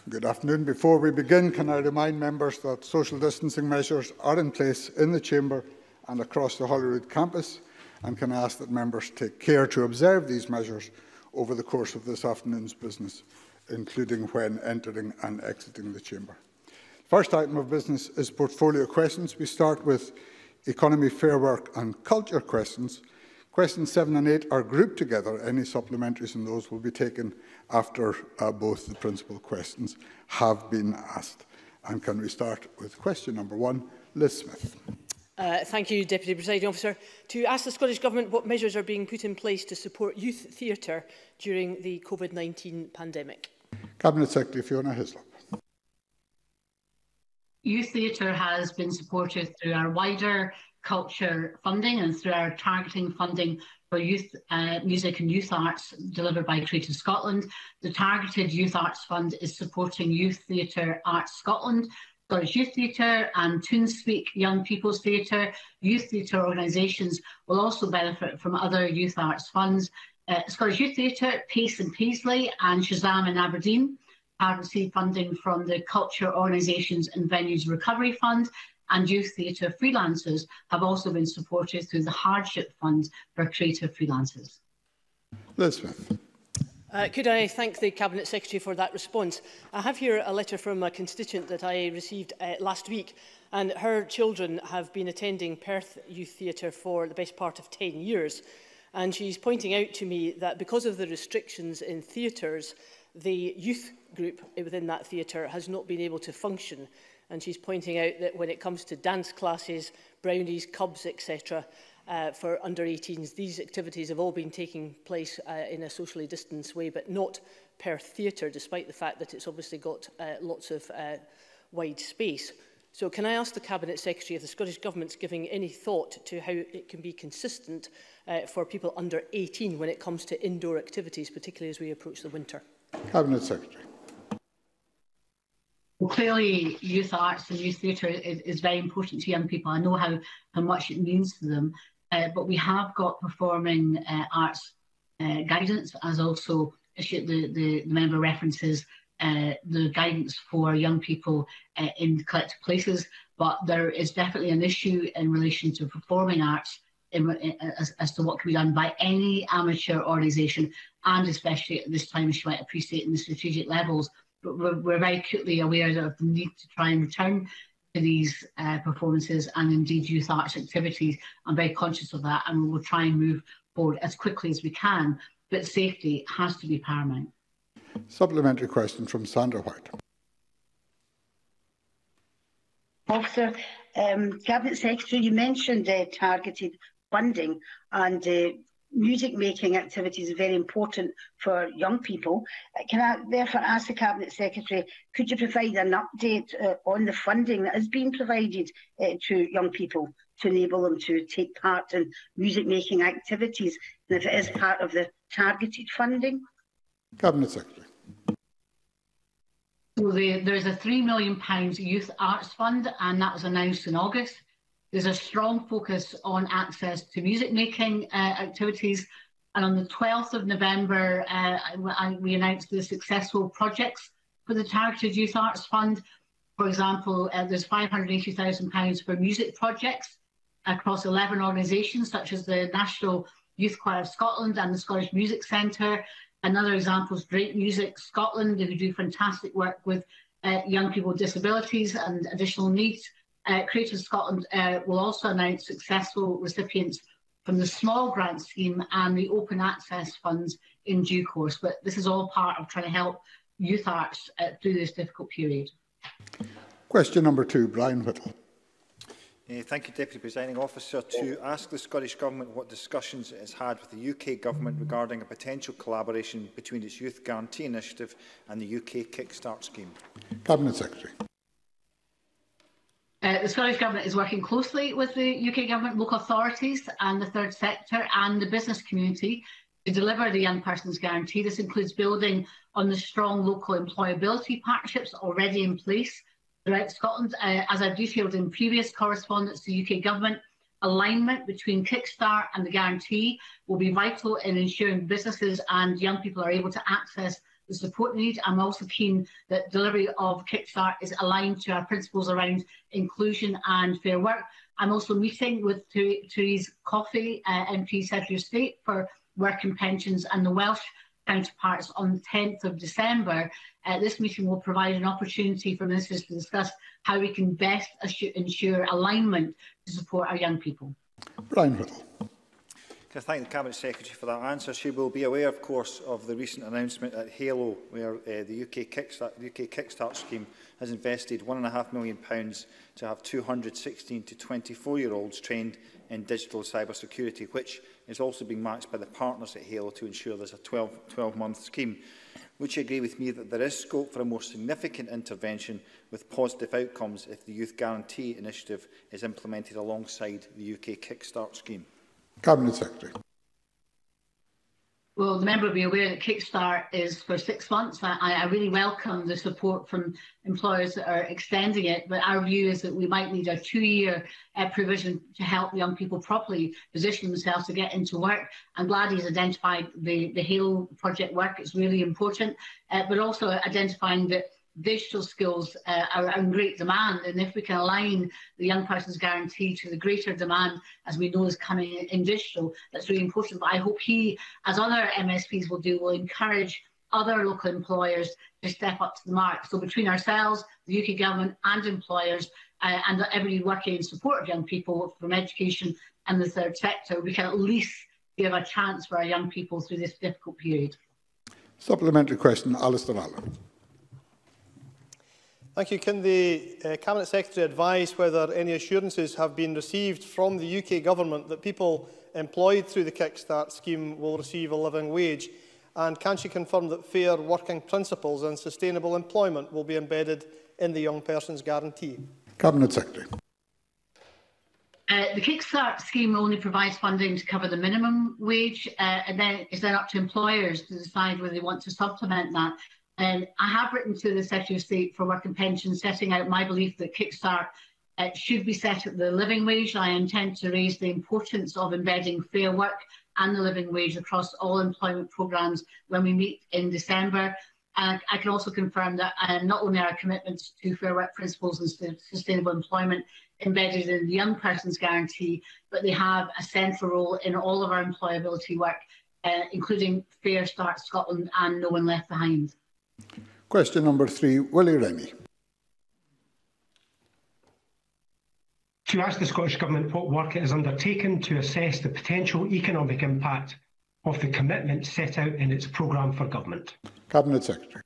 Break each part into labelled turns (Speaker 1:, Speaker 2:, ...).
Speaker 1: Good afternoon. Before we begin, can I remind members that social distancing measures are in place in the Chamber and across the Holyrood campus, and can I ask that members take care to observe these measures over the course of this afternoon's business, including when entering and exiting the Chamber. First item of business is portfolio questions. We start with economy, fair work and culture questions. Questions 7 and 8 are grouped together. Any supplementaries in those will be taken after both the principal questions have been asked. And can we start with question number 1, Liz Smith.
Speaker 2: Thank you, Deputy Presiding Officer. To ask the Scottish Government what measures are being put in place to support youth theatre during the COVID-19 pandemic.
Speaker 1: Cabinet Secretary Fiona Hislop.
Speaker 3: Youth theatre has been supported through our wider culture funding and through our targeting funding for youth music and youth arts delivered by Creative Scotland. The Targeted Youth Arts Fund is supporting Youth Theatre Arts Scotland, Scottish Youth Theatre and ToonSpeak Young People's Theatre. Youth theatre organisations will also benefit from other youth arts funds. Scottish Youth Theatre, Pace and Paisley and Shazam in Aberdeen have received funding from the Culture Organisations and Venues Recovery Fund, and youth theatre freelancers have also been supported through the Hardship Fund for creative freelancers.
Speaker 1: Liz Smith.
Speaker 2: Could I thank the Cabinet Secretary for that response? I have here a letter from a constituent that I received last week, and her children have been attending Perth Youth Theatre for the best part of 10 years. And she's pointing out to me that because of the restrictions in theatres, the youth group within that theatre has not been able to function. And she's pointing out that when it comes to dance classes, brownies, cubs, etc., for under-18s, these activities have all been taking place in a socially distanced way, but not Perth Theatre, despite the fact that it's obviously got lots of wide space. So can I ask the Cabinet Secretary if the Scottish Government's giving any thought to how it can be consistent for people under 18 when it comes to indoor activities, particularly as we approach the winter?
Speaker 1: Cabinet Secretary.
Speaker 3: Well, clearly, youth arts and youth theatre is very important to young people. I know how much it means to them, but we have got performing arts guidance, as also the member references the guidance for young people in collective places. But there is definitely an issue in relation to performing arts as to what can be done by any amateur organisation, and especially at this time, as you might appreciate, in the strategic levels. But we're very acutely aware of the need to try and return to these performances and indeed youth arts activities. I'm very conscious of that, and we will try and move forward as quickly as we can, but safety has to be paramount.
Speaker 1: Supplementary question from Sandra White.
Speaker 4: Officer, Cabinet Secretary, you mentioned targeted funding, and music making activities are very important for young people. Can I therefore ask the Cabinet Secretary, could you provide an update on the funding that is being provided to young people to enable them to take part in music making activities, and if it is part of the targeted funding?
Speaker 1: Cabinet Secretary.
Speaker 3: So there's a £3 million Youth Arts Fund, and that was announced in August. There's a strong focus on access to music making activities. And on the 12th of November, we announced the successful projects for the Targeted Youth Arts Fund. For example, there's £580,000 for music projects across 11 organisations, such as the National Youth Choir of Scotland and the Scottish Music Centre. Another example is Great Music Scotland, who do fantastic work with young people with disabilities and additional needs. Creative Scotland will also announce successful recipients from the small grant scheme and the open access funds in due course. But this is all part of trying to help youth arts through this difficult period.
Speaker 1: Question number 2, Brian Whittle.
Speaker 5: Thank you, Deputy Presiding Officer. To ask the Scottish Government what discussions it has had with the UK Government regarding a potential collaboration between its Youth Guarantee Initiative and the UK Kickstart scheme.
Speaker 1: Cabinet Secretary.
Speaker 3: The Scottish Government is working closely with the UK Government, local authorities and the third sector and the business community to deliver the Young Persons Guarantee. This includes building on the strong local employability partnerships already in place throughout Scotland. As I've detailed in previous correspondence to the UK Government, alignment between Kickstart and the Guarantee will be vital in ensuring businesses and young people are able to access the support they need. I'm also keen that delivery of Kickstart is aligned to our principles around inclusion and fair work. I'm also meeting with Therese Coffey, MP Secretary of State for Work and Pensions, and the Welsh counterparts on the 10th of December. This meeting will provide an opportunity for ministers to discuss how we can best ensure alignment to support our young people.
Speaker 1: Brian Whittle.
Speaker 5: I thank the Cabinet Secretary for that answer. She will be aware, of course, of the recent announcement at Halo, where the UK Kickstart scheme has invested £1.5 million to have 216 to 24-year-olds trained in digital cybersecurity, which is also being matched by the partners at Halo to ensure there's a 12-month scheme. Would you agree with me that there is scope for a more significant intervention with positive outcomes if the Youth Guarantee Initiative is implemented alongside the UK Kickstart scheme?
Speaker 1: Cabinet Secretary.
Speaker 3: Well, the member will be aware that Kickstart is for 6 months. I really welcome the support from employers that are extending it, but our view is that we might need a 2-year provision to help young people properly position themselves to get into work. I'm glad he's identified the HALO project work. It's really important, but also identifying that digital skills are in great demand, and if we can align the Young Person's Guarantee to the greater demand, as we know is coming in digital, that's really important. But I hope he, as other MSPs will do, will encourage other local employers to step up to the mark. So between ourselves, the UK Government and employers, and everybody working in support of young people from education and the third sector, we can at least give a chance for our young people through this difficult period.
Speaker 1: Supplementary question, Alistair Allen.
Speaker 6: Thank you. Can the Cabinet Secretary advise whether any assurances have been received from the UK Government that people employed through the Kickstart scheme will receive a living wage? And can she confirm that fair working principles and sustainable employment will be embedded in the Young Person's Guarantee?
Speaker 1: Cabinet Secretary.
Speaker 3: The Kickstart scheme only provides funding to cover the minimum wage, and then it's then up to employers to decide whether they want to supplement that. I have written to the Secretary of State for Work and Pensions, setting out my belief that Kickstart should be set at the living wage. I intend to raise the importance of embedding fair work and the living wage across all employment programmes when we meet in December. I can also confirm that not only are commitments to fair work principles and sustainable employment embedded in the Young Person's Guarantee, but they have a central role in all of our employability work, including Fair Start Scotland and No One Left Behind.
Speaker 1: Question number 3, Willie Rennie.
Speaker 7: To ask the Scottish Government what work it has undertaken to assess the potential economic impact of the commitment set out in its programme for government.
Speaker 1: Cabinet Secretary.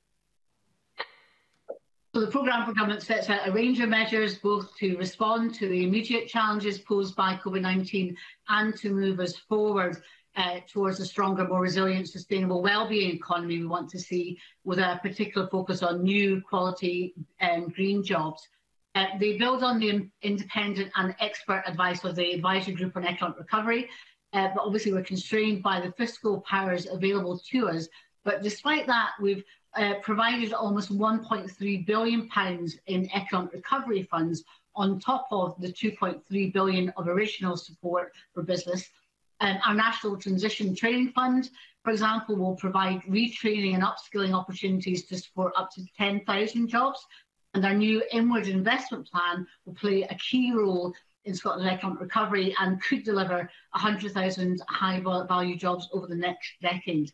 Speaker 3: So the programme for government sets out a range of measures both to respond to the immediate challenges posed by COVID-19 and to move us forward towards a stronger, more resilient, sustainable wellbeing economy we want to see, with a particular focus on new quality green jobs. They build on the independent and expert advice of the Advisory Group on Economic Recovery, but obviously we're constrained by the fiscal powers available to us. But despite that, we've provided almost £1.3 billion in economic recovery funds on top of the £2.3 billion of original support for business. Our National Transition Training Fund, for example, will provide retraining and upskilling opportunities to support up to 10,000 jobs. And our new inward investment plan will play a key role in Scotland's economic recovery and could deliver 100,000 high-value jobs over the next decade.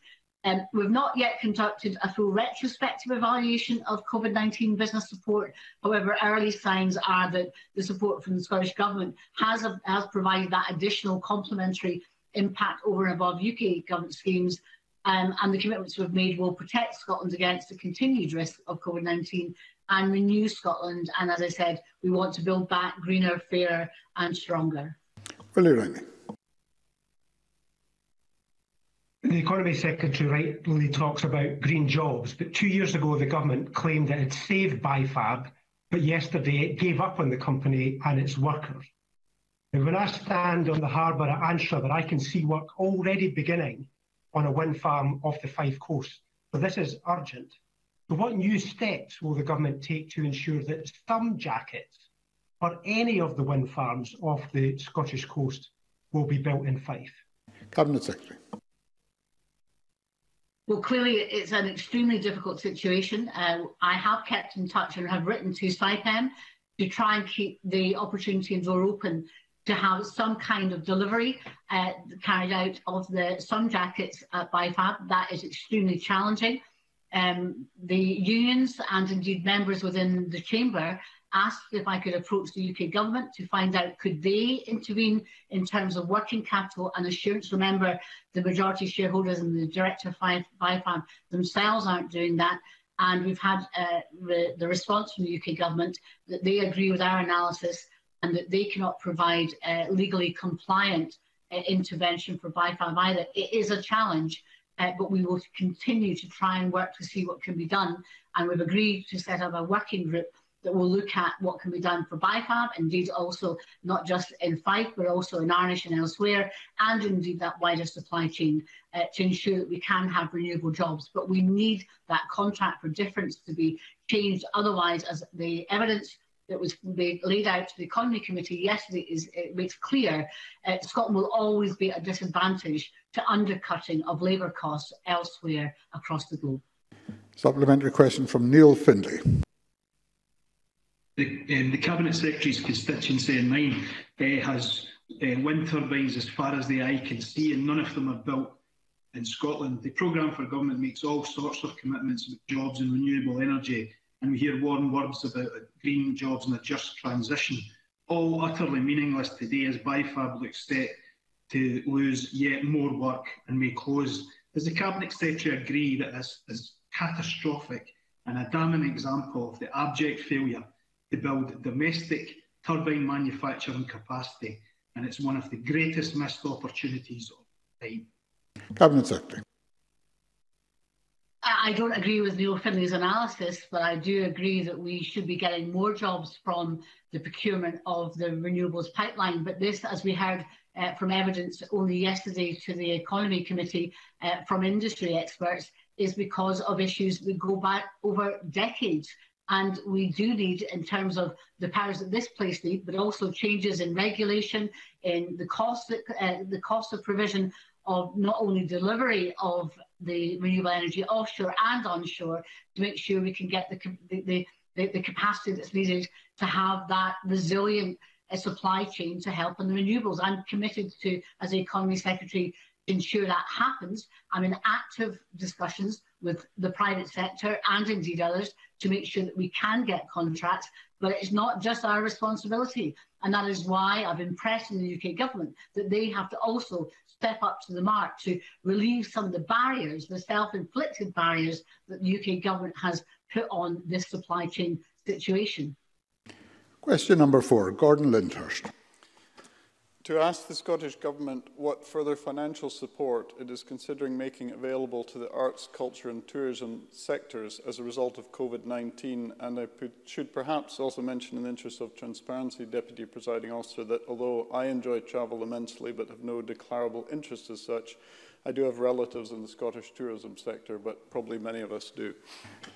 Speaker 3: We've not yet conducted a full retrospective evaluation of COVID-19 business support. However, early signs are that the support from the Scottish Government has provided that additional complementary impact over and above UK government schemes, and the commitments we've made will protect Scotland against the continued risk of COVID-19 and renew Scotland. And as I said, we want to build back greener, fairer and stronger.
Speaker 1: Willie Rennie.
Speaker 7: The Economy Secretary rightly talks about green jobs, but 2 years ago the government claimed it had saved BiFab, but yesterday it gave up on the company and its workers. And when I stand on the harbour at Anstruther, I can see work already beginning on a wind farm off the Fife coast. So this is urgent. So what new steps will the government take to ensure that some jackets or any of the wind farms off the Scottish coast will be built in Fife?
Speaker 1: Cabinet Secretary.
Speaker 3: Well, clearly it's an extremely difficult situation. I have kept in touch and have written to SIPEM to try and keep the opportunity and door open to have some kind of delivery carried out of the sun jackets at BIFAB. That is extremely challenging. The unions and indeed members within the chamber asked if I could approach the UK government to find out could they intervene in terms of working capital and assurance. Remember, the majority shareholders and the director of BIFAB themselves aren't doing that. And we've had the response from the UK government that they agree with our analysis and that they cannot provide legally compliant intervention for BIFAB either. It is a challenge, but we will continue to try and work to see what can be done. And we've agreed to set up a working group that will look at what can be done for BIFAB, indeed also not just in Fife, but also in Arnish and elsewhere, and indeed that wider supply chain to ensure that we can have renewable jobs. But we need that contract for difference to be changed. Otherwise, as the evidence that was laid out to the Economy Committee yesterday it makes clear, Scotland will always be at a disadvantage to undercutting of labour costs elsewhere across the globe.
Speaker 1: Supplementary question from Neil Findlay.
Speaker 8: The Cabinet Secretary's constituency in mine has wind turbines as far as the eye can see, and none of them are built in Scotland. The programme for government makes all sorts of commitments with jobs and renewable energy, and we hear warm words about green jobs and a just transition, all utterly meaningless today as BIFAB looks set to lose yet more work and may close. Does the Cabinet Secretary agree that this is catastrophic and a damning example of the abject failure to build domestic turbine manufacturing capacity, and it's one of the greatest missed opportunities of time?
Speaker 1: Cabinet Secretary.
Speaker 3: I don't agree with Neil Findlay's analysis, but I do agree that we should be getting more jobs from the procurement of the renewables pipeline. But this, as we heard from evidence only yesterday to the Economy Committee from industry experts, is because of issues that go back over decades. And we do need, in terms of the powers that this place need, but also changes in regulation, in the cost of provision of not only delivery of the renewable energy offshore and onshore, to make sure we can get the capacity that's needed to have that resilient supply chain to help in the renewables. I'm committed to, as the Economy Secretary, ensure that happens. I'm in active discussions with the private sector and indeed others to make sure that we can get contracts, but it's not just our responsibility. And that is why I've been pressing the UK government that they have to also step up to the mark to relieve some of the barriers, the self-inflicted barriers that the UK government has put on this supply chain situation.
Speaker 1: Question number 4, Gordon Lyndhurst.
Speaker 9: To ask the Scottish Government what further financial support it is considering making available to the arts, culture and tourism sectors as a result of COVID-19, and I should perhaps also mention, in the interest of transparency, Deputy Presiding Officer, that although I enjoy travel immensely but have no declarable interest as such, I do have relatives in the Scottish tourism sector, but probably many of us do.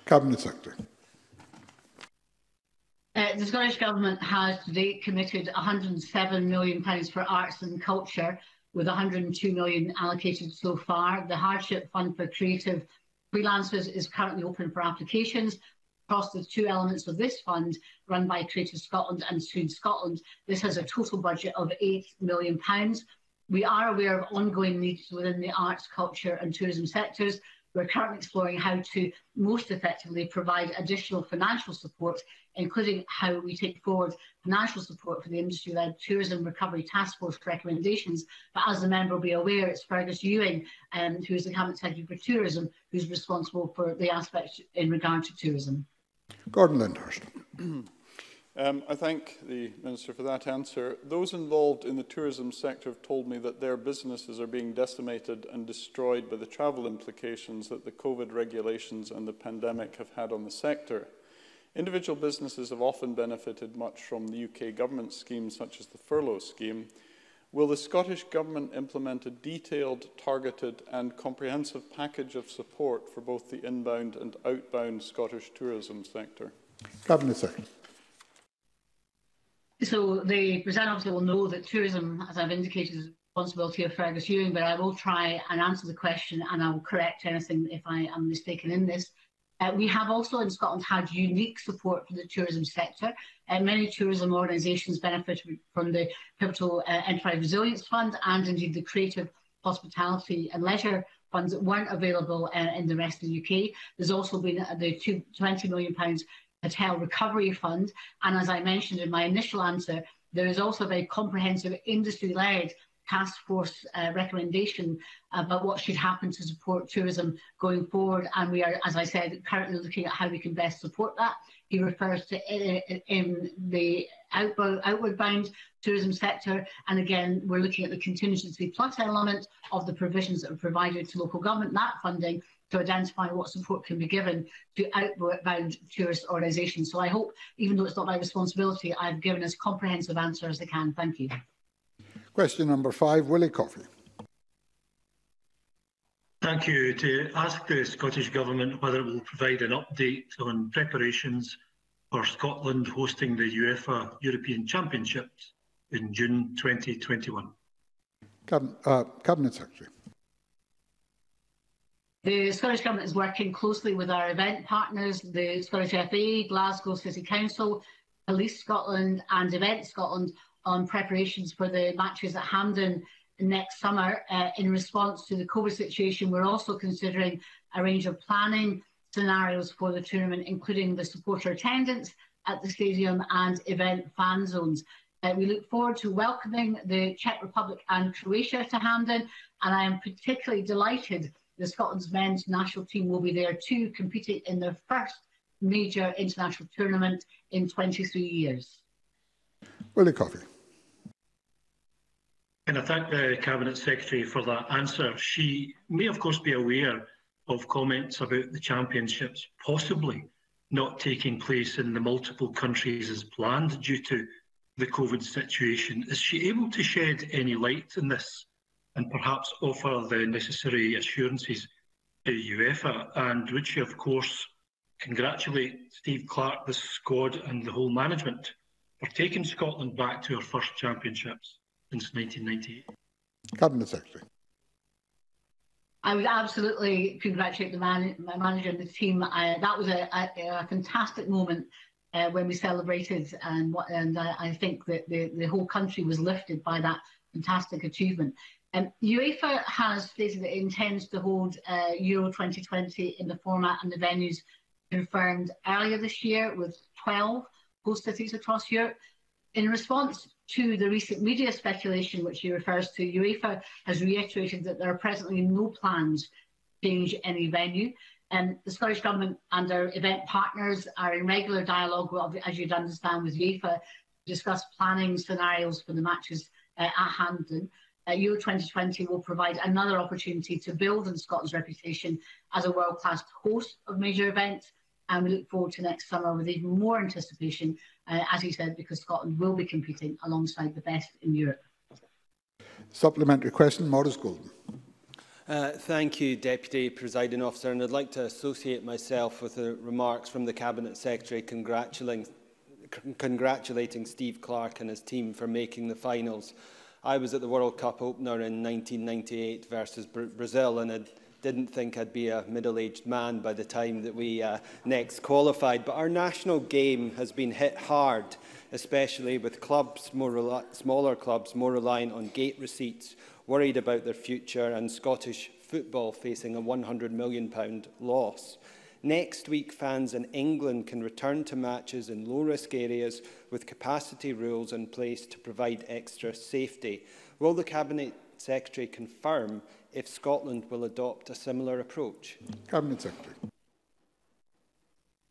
Speaker 1: Cabinet Secretary.
Speaker 3: The Scottish Government has to date committed £107 million for arts and culture, with £102 million allocated so far. The Hardship Fund for Creative Freelancers is currently open for applications. Across the two elements of this fund, run by Creative Scotland and Food Scotland, this has a total budget of £8 million. We are aware of ongoing needs within the arts, culture and tourism sectors. We're currently exploring how to most effectively provide additional financial support, including how we take forward financial support for the industry-led Tourism Recovery Task Force recommendations. But as the member will be aware, it's Fergus Ewing, who is the Cabinet Secretary for Tourism, who's responsible for the aspects in regard to tourism.
Speaker 1: Gordon Lyndhurst.
Speaker 9: I thank the Minister for that answer. Those involved in the tourism sector have told me that their businesses are being decimated and destroyed by the travel implications that the COVID regulations and the pandemic have had on the sector. Individual businesses have often benefited much from the UK government schemes such as the furlough scheme. Will the Scottish Government implement a detailed, targeted and comprehensive package of support for both the inbound and outbound Scottish tourism sector?
Speaker 1: Cabinet Secretary.
Speaker 3: So the Presiding Officer will know that tourism, as I've indicated, is responsibility of Fergus Ewing, but I will try and answer the question, and I will correct anything if I am mistaken in this. We have also in Scotland had unique support for the tourism sector. Many tourism organisations benefited from the Pivotal Enterprise Resilience Fund and indeed the Creative Hospitality and Leisure funds that weren't available in the rest of the UK. There's also been the £20 million Hotel Recovery Fund. And as I mentioned in my initial answer, there is also a very comprehensive industry-led task force recommendation about what should happen to support tourism going forward. And we are, as I said, currently looking at how we can best support that. He refers to in the outward bound tourism sector. And again, we're looking at the contingency plus element of the provisions that are provided to local government, that funding, to identify what support can be given to outbound tourist organisations. So I hope, even though it's not my responsibility, I've given as comprehensive answer as I can. Thank you.
Speaker 1: Question number 5, Willie Coffey.
Speaker 10: Thank you. To ask the Scottish Government whether it will provide an update on preparations for Scotland hosting the UEFA European Championships in June 2021.
Speaker 1: Cabinet Secretary.
Speaker 3: The Scottish Government is working closely with our event partners, the Scottish FA, Glasgow City Council, Police Scotland and Event Scotland, on preparations for the matches at Hampden next summer. In response to the COVID situation, we're also considering a range of planning scenarios for the tournament, including the supporter attendance at the stadium and event fan zones. We look forward to welcoming the Czech Republic and Croatia to Hampden, and I am particularly delighted the Scotland's men's national team will be there too, competing in their first major international tournament in 23 years.
Speaker 1: Willie Coffey.
Speaker 10: And I thank the Cabinet Secretary for that answer. She may, of course, be aware of comments about the championships possibly not taking place in the multiple countries as planned due to the COVID situation. Is she able to shed any light on this and perhaps offer the necessary assurances to UEFA? And would she, of course, congratulate Steve Clarke, the squad and the whole management for taking Scotland back to our first championships since 1998.
Speaker 1: Cabinet Secretary.
Speaker 3: I would absolutely congratulate the manager and the team. That was a fantastic moment when we celebrated, and I think that the whole country was lifted by that fantastic achievement. UEFA has stated that it intends to hold Euro 2020 in the format and the venues confirmed earlier this year, with 12 host cities across Europe. In response to the recent media speculation, which he refers to, UEFA has reiterated that there are presently no plans to change any venue. The Scottish Government and our event partners are in regular dialogue, as you'd understand, with UEFA to discuss planning scenarios for the matches at Hampden. Euro 2020 will provide another opportunity to build on Scotland's reputation as a world-class host of major events, and we look forward to next summer with even more anticipation, as he said, because Scotland will be competing alongside the best in Europe.
Speaker 1: Supplementary question, Maurice Golden.
Speaker 11: Thank you, Deputy Presiding Officer, and I'd like to associate myself with the remarks from the Cabinet Secretary congratulating Steve Clarke and his team for making the finals. I was at the World Cup opener in 1998 versus Brazil, and I didn't think I'd be a middle-aged man by the time that we next qualified. But our national game has been hit hard, especially with smaller clubs more reliant on gate receipts, worried about their future, and Scottish football facing a £100 million loss. Next week, fans in England can return to matches in low-risk areas with capacity rules in place to provide extra safety. Will the Cabinet Secretary confirm if Scotland will adopt a similar approach?
Speaker 1: Cabinet Secretary.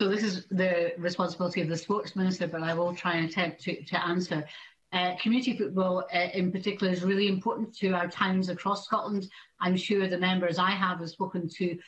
Speaker 3: So this is the responsibility of the Sports Minister, but I will try and attempt to answer. Community football in particular is really important to our towns across Scotland. I'm sure the members I have spoken to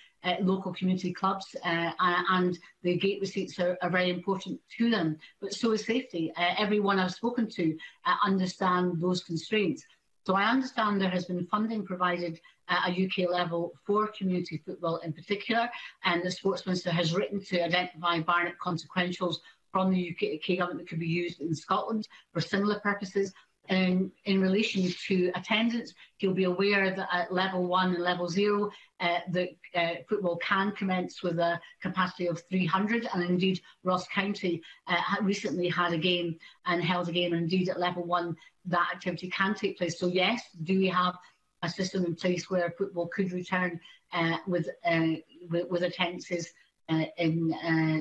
Speaker 3: local community clubs, and the gate receipts are very important to them, but so is safety. Everyone I've spoken to understand those constraints. So I understand there has been funding provided at a UK level for community football in particular, and the Sports Minister has written to identify Barnett consequentials from the UK government that could be used in Scotland for similar purposes. In relation to attendance, he'll be aware that at level 1 and level 0, football can commence with a capacity of 300, and indeed Ross County recently had a game and held a game, and indeed at level 1 that activity can take place. So yes, do we have a system in place where football could return with attendances in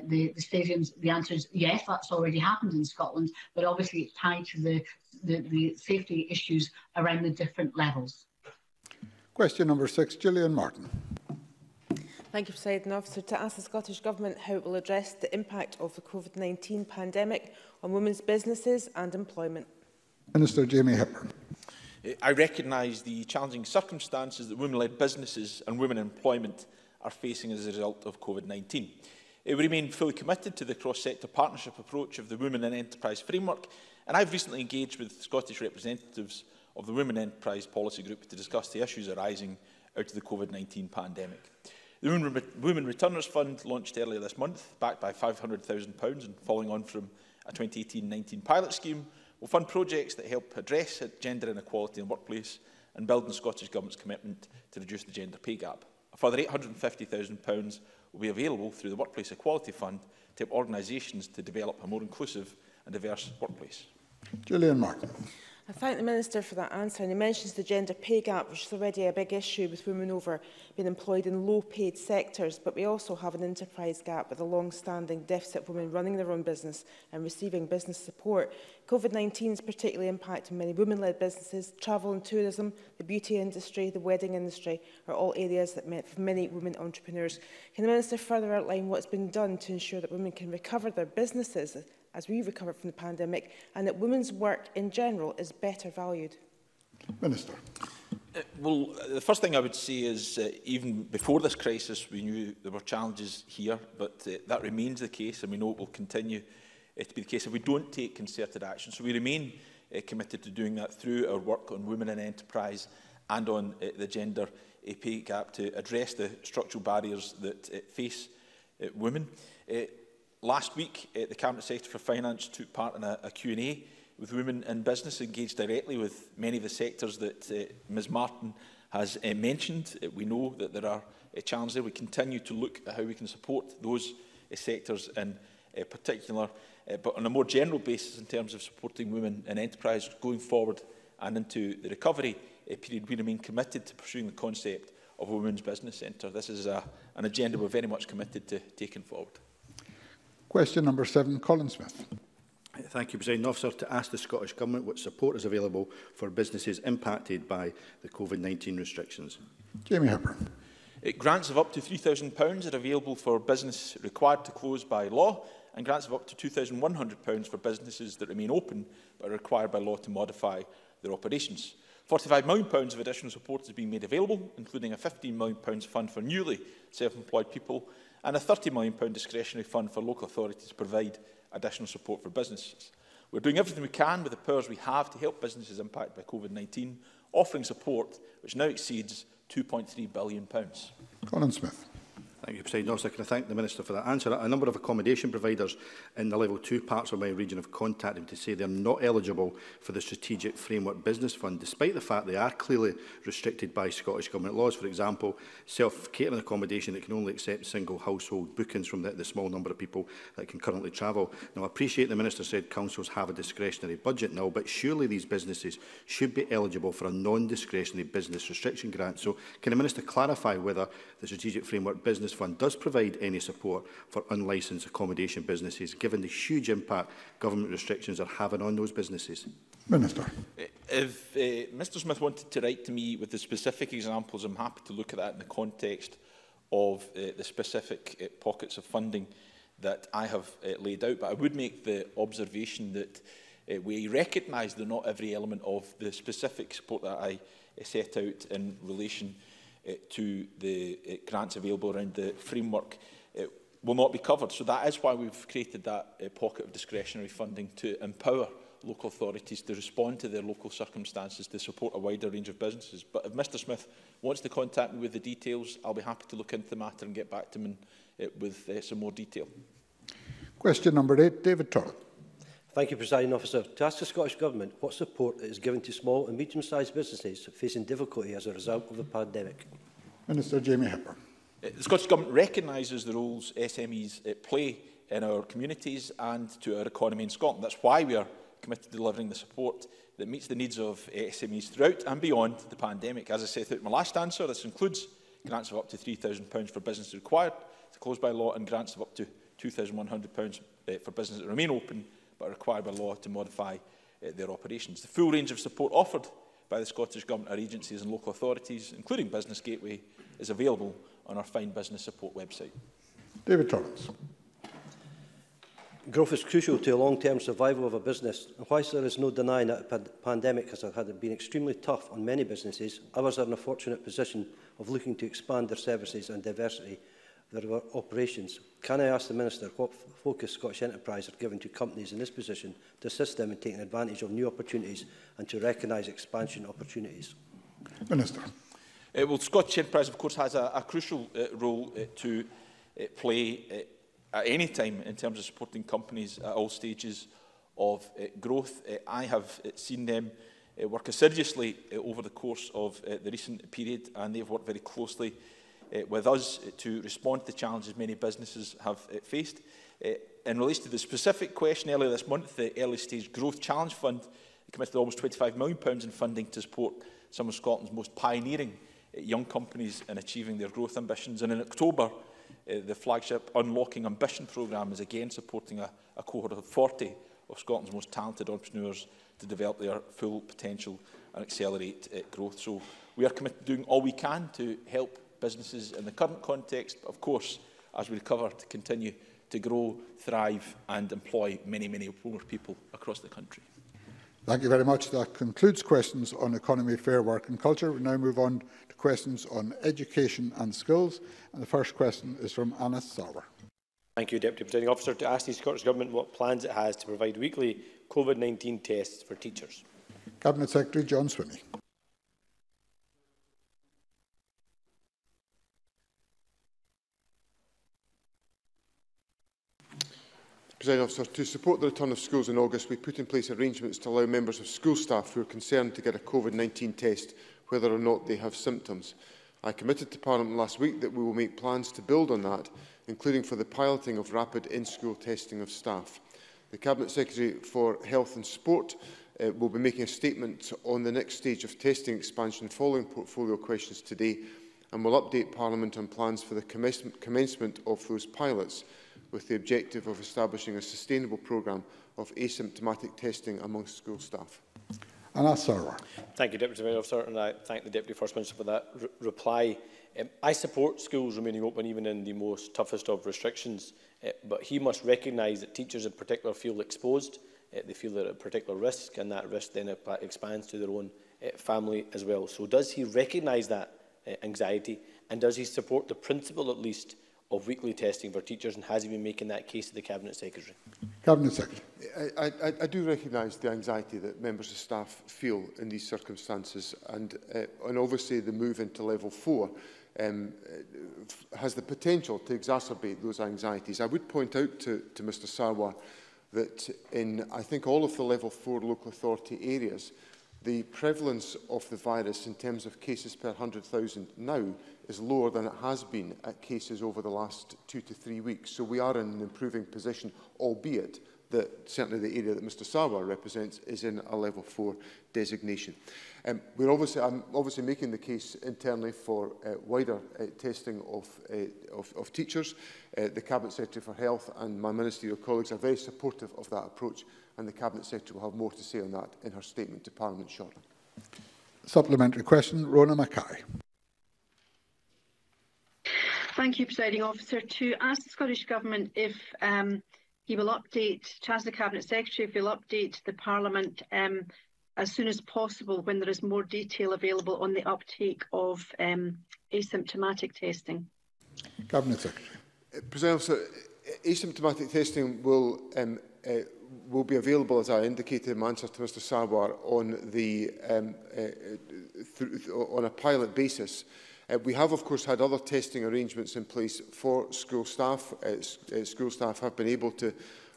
Speaker 3: the stadiums? The answer is yes, that's already happened in Scotland, but obviously it's tied to the safety issues around the different levels.
Speaker 1: Question number 6, Gillian Martin.
Speaker 12: Thank you, Presiding Officer. To ask the Scottish Government how it will address the impact of the COVID-19 pandemic on women's businesses and employment.
Speaker 1: Minister Jamie Hepburn.
Speaker 13: I recognise the challenging circumstances that women-led businesses and women in employment are facing as a result of COVID-19. We remain fully committed to the cross-sector partnership approach of the Women in Enterprise Framework, and I've recently engaged with Scottish representatives of the Women in Enterprise Policy Group to discuss the issues arising out of the COVID-19 pandemic. The Women Returners Fund, launched earlier this month, backed by £500,000 and following on from a 2018-19 pilot scheme, will fund projects that help address gender inequality in the workplace and build on the Scottish Government's commitment to reduce the gender pay gap. A further £850,000 will be available through the Workplace Equality Fund to help organisations to develop a more inclusive and diverse workplace.
Speaker 1: Gillian Martin.
Speaker 12: I thank the Minister for that answer, and he mentions the gender pay gap, which is already a big issue with women being employed in low-paid sectors, but we also have an enterprise gap with a long-standing deficit of women running their own business and receiving business support. COVID-19 is particularly impacting many women-led businesses. Travel and tourism, the beauty industry, the wedding industry are all areas that for many women entrepreneurs. Can the Minister further outline what's been done to ensure that women can recover their businesses as we recover from the pandemic, and that women's work in general is better valued?
Speaker 1: Minister.
Speaker 13: Well, the first thing I would say is even before this crisis, we knew there were challenges here, but that remains the case, and we know it will continue to be the case if we don't take concerted action. So we remain committed to doing that through our work on women in enterprise and on the gender pay gap to address the structural barriers that face women. Last week, the Cabinet Secretary for Finance took part in a Q&A with women in business, engaged directly with many of the sectors that Ms Martin has mentioned. We know that there are challenges there. We continue to look at how we can support those sectors in particular, but on a more general basis in terms of supporting women in enterprise going forward and into the recovery period, we remain committed to pursuing the concept of a women's business centre. This is an agenda we're very much committed to taking forward.
Speaker 1: Question number 7, Colin Smith.
Speaker 14: Thank you, Presiding Officer. To ask the Scottish Government what support is available for businesses impacted by the COVID-19 restrictions.
Speaker 1: Jamie Hepburn.
Speaker 13: Grants of up to £3,000 are available for business required to close by law, and grants of up to £2,100 for businesses that remain open but are required by law to modify their operations. £45 million of additional support is being made available, including a £15 million fund for newly self-employed people and a £30 million discretionary fund for local authorities to provide additional support for businesses. We're doing everything we can with the powers we have to help businesses impacted by COVID-19, offering support which now exceeds £2.3 billion.
Speaker 1: Colin Smith.
Speaker 14: Thank you, Presiding Officer. Can I thank the Minister for that answer? A number of accommodation providers in the Level 2 parts of my region have contacted me to say they are not eligible for the Strategic Framework Business Fund, despite the fact they are clearly restricted by Scottish Government laws. For example, self-catering accommodation that can only accept single household bookings from the small number of people that can currently travel. Now, I appreciate the Minister said councils have a discretionary budget now, but surely these businesses should be eligible for a non-discretionary business restriction grant. So can the Minister clarify whether the Strategic Framework Business Fund does provide any support for unlicensed accommodation businesses, given the huge impact government restrictions are having on those businesses?
Speaker 1: Minister.
Speaker 13: If Mr Smith wanted to write to me with the specific examples, I'm happy to look at that in the context of the specific pockets of funding that I have laid out. But I would make the observation that we recognise that not every element of the specific support that I set out in relation to the grants available around the framework will not be covered. So that is why we've created that pocket of discretionary funding to empower local authorities to respond to their local circumstances to support a wider range of businesses. But if Mr Smith wants to contact me with the details, I'll be happy to look into the matter and get back to him with some more detail.
Speaker 1: Question number 8, David Torrell.
Speaker 15: Thank you, Presiding Officer. To ask the Scottish Government what support it is given to small and medium-sized businesses facing difficulty as a result of the pandemic.
Speaker 1: Minister Jamie Hepburn.
Speaker 13: The Scottish Government recognises the roles SMEs play in our communities and to our economy in Scotland. That's why we are committed to delivering the support that meets the needs of SMEs throughout and beyond the pandemic. As I said in my last answer, this includes grants of up to £3,000 for businesses required to close by law and grants of up to £2,100 for businesses that remain open but are required by law to modify their operations. The full range of support offered by the Scottish Government, our agencies and local authorities, including Business Gateway, is available on our Find Business Support website.
Speaker 1: David Torrance.
Speaker 15: Growth is crucial to the long-term survival of a business, and whilst there is no denying that the pandemic has been extremely tough on many businesses, others are in a fortunate position of looking to expand their services and diversity their operations. Can I ask the Minister what focus Scottish Enterprise are given to companies in this position to assist them in taking advantage of new opportunities and to recognise expansion opportunities?
Speaker 1: Minister.
Speaker 13: Well, Scottish Enterprise, of course, has a crucial role to play at any time in terms of supporting companies at all stages of growth. I have seen them work assiduously over the course of the recent period, and they have worked very closely with us to respond to the challenges many businesses have faced. In relation to the specific question, earlier this month, the Early Stage Growth Challenge Fund committed almost £25 million in funding to support some of Scotland's most pioneering young companies in achieving their growth ambitions. And in October, the flagship Unlocking Ambition programme is again supporting a cohort of 40 of Scotland's most talented entrepreneurs to develop their full potential and accelerate growth. So we are committed to doing all we can to help businesses in the current context, but of course, as we recover, to continue to grow, thrive and employ many, many more people across the country.
Speaker 1: Thank you very much. That concludes questions on economy, fair work and culture. We now move on to questions on education and skills. And the first question is from Anna Sarwar.
Speaker 16: Thank you, Deputy Presiding Officer. To ask the Scottish Government what plans it has to provide weekly COVID-19 tests for teachers.
Speaker 1: Cabinet Secretary John Swinney.
Speaker 17: Presiding Officer, to support the return of schools in August, we put in place arrangements to allow members of school staff who are concerned to get a COVID-19 test, whether or not they have symptoms. I committed to Parliament last week that we will make plans to build on that, including for the piloting of rapid in-school testing of staff. The Cabinet Secretary for Health and Sport will be making a statement on the next stage of testing expansion following portfolio questions today, and will update Parliament on plans for the commencement of those pilots, with the objective of establishing a sustainable programme of asymptomatic testing amongst school staff.
Speaker 1: Anna Sarwar.
Speaker 16: Thank you, Deputy Presiding Officer, and I thank the Deputy First Minister for that reply. I support schools remaining open even in the most toughest of restrictions, but he must recognise that teachers in particular feel exposed, they feel they're at particular risk, and that risk then expands to their own family as well. So does he recognise that anxiety, and does he support the principle at least of weekly testing for teachers, and has he been making that case to the Cabinet Secretary? Cabinet
Speaker 17: Secretary. I do recognise the anxiety that members of staff feel in these circumstances, and obviously the move into level 4 has the potential to exacerbate those anxieties. I would point out to Mr Sarwar that in, I think, all of the level 4 local authority areas, the prevalence of the virus in terms of cases per 100,000 now is lower than it has been at cases over the last 2 to 3 weeks. So we are in an improving position, albeit that certainly the area that Mr Sarwar represents is in a level 4 designation. I'm obviously making the case internally for wider testing of teachers. The Cabinet Secretary for Health and my ministerial colleagues are very supportive of that approach, and the Cabinet Secretary will have more to say on that in her statement to Parliament shortly.
Speaker 1: Supplementary question, Rona Mackay.
Speaker 18: Thank you, Presiding Officer. To ask the Scottish Government if he will update, to ask the Cabinet Secretary if he will update the Parliament as soon as possible when there is more detail available on the uptake of asymptomatic testing. Cabinet
Speaker 17: Secretary. Presiding Officer, asymptomatic testing will be available, as I indicated in my answer to Mr Sarwar, on a pilot basis. We have, of course, had other testing arrangements in place for school staff. School staff have been able to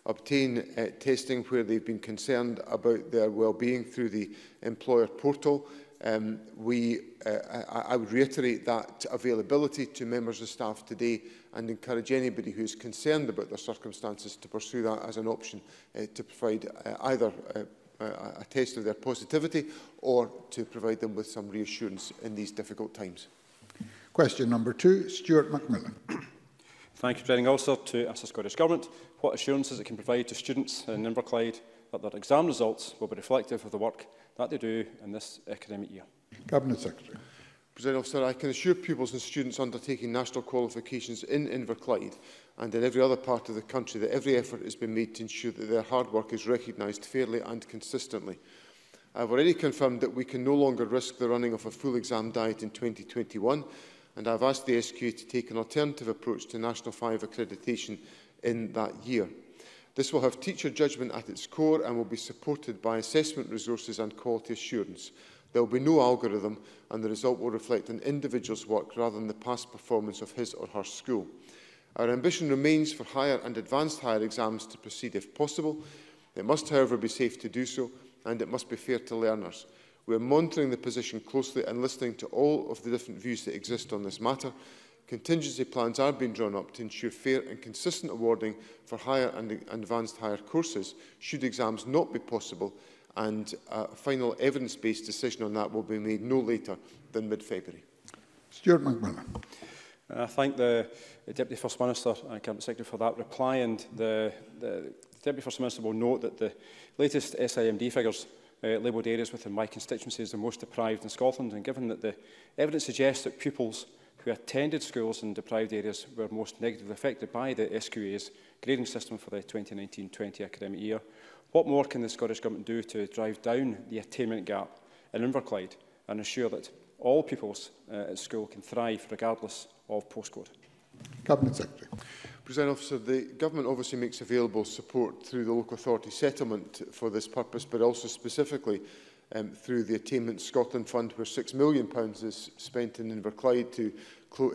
Speaker 17: obtain testing where they've been concerned about their well-being through the employer portal. I would reiterate that availability to members of staff today and encourage anybody who is concerned about their circumstances to pursue that as an option to provide either a test of their positivity or to provide them with some reassurance in these difficult times.
Speaker 1: Question number 2, Stuart McMillan.
Speaker 19: Thank you, Presiding Officer. To ask the Scottish Government what assurances it can provide to students in Inverclyde that their exam results will be reflective of the work that they do in this academic year.
Speaker 1: Cabinet Secretary.
Speaker 17: President Officer, I can assure pupils and students undertaking national qualifications in Inverclyde and in every other part of the country that every effort has been made to ensure that their hard work is recognised fairly and consistently. I have already confirmed that we can no longer risk the running of a full exam diet in 2021, and I have asked the SQA to take an alternative approach to National 5 accreditation in that year. This will have teacher judgment at its core and will be supported by assessment resources and quality assurance. There will be no algorithm, and the result will reflect an individual's work rather than the past performance of his or her school. Our ambition remains for higher and advanced higher exams to proceed if possible. It must, however, be safe to do so, and it must be fair to learners. We are monitoring the position closely and listening to all of the different views that exist on this matter. Contingency plans are being drawn up to ensure fair and consistent awarding for higher and advanced higher courses, should exams not be possible, and a final evidence-based decision on that will be made no later than mid-February.
Speaker 1: Stuart McMillan.
Speaker 19: I thank the Deputy First Minister and Cabinet Secretary for that reply, and the Deputy First Minister will note that the latest SIMD figures labelled areas within my constituency as the most deprived in Scotland, and given that the evidence suggests that pupils who attended schools in deprived areas were most negatively affected by the SQA's grading system for the 2019-20 academic year, what more can the Scottish Government do to drive down the attainment gap in Inverclyde and ensure that all pupils at school can thrive regardless of postcode?
Speaker 1: Cabinet Secretary.
Speaker 17: President Officer, the Government obviously makes available support through the local authority settlement for this purpose, but also specifically through the Attainment Scotland Fund, where £6 million is spent in Inverclyde to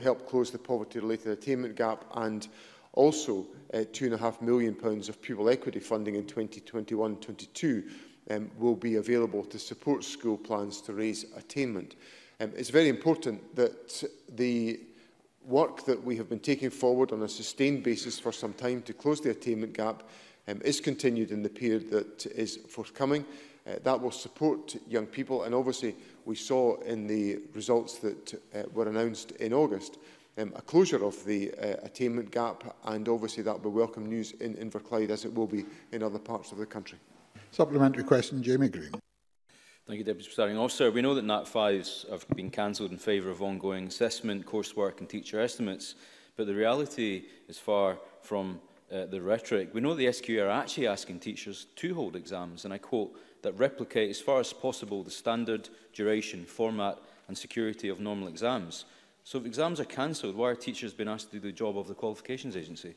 Speaker 17: help close the poverty-related attainment gap, and also £2.5 million of pupil equity funding in 2021-22 will be available to support school plans to raise attainment. It's very important that the work that we have been taking forward on a sustained basis for some time to close the attainment gap is continued in the period that is forthcoming. That will support young people, and obviously we saw in the results that were announced in August a closure of the attainment gap, and obviously that will be welcome news in Inverclyde, as it will be in other parts of the country.
Speaker 1: Supplementary question, Jamie Green.
Speaker 20: Thank you, Deputy Presiding Officer. We know that Nat5s have been cancelled in favour of ongoing assessment, coursework and teacher estimates, but the reality is far from the rhetoric. We know the SQA are actually asking teachers to hold exams, and I quote, that replicate as far as possible the standard, duration, format and security of normal exams. So if exams are cancelled, why are teachers being asked to do the job of the Qualifications Agency?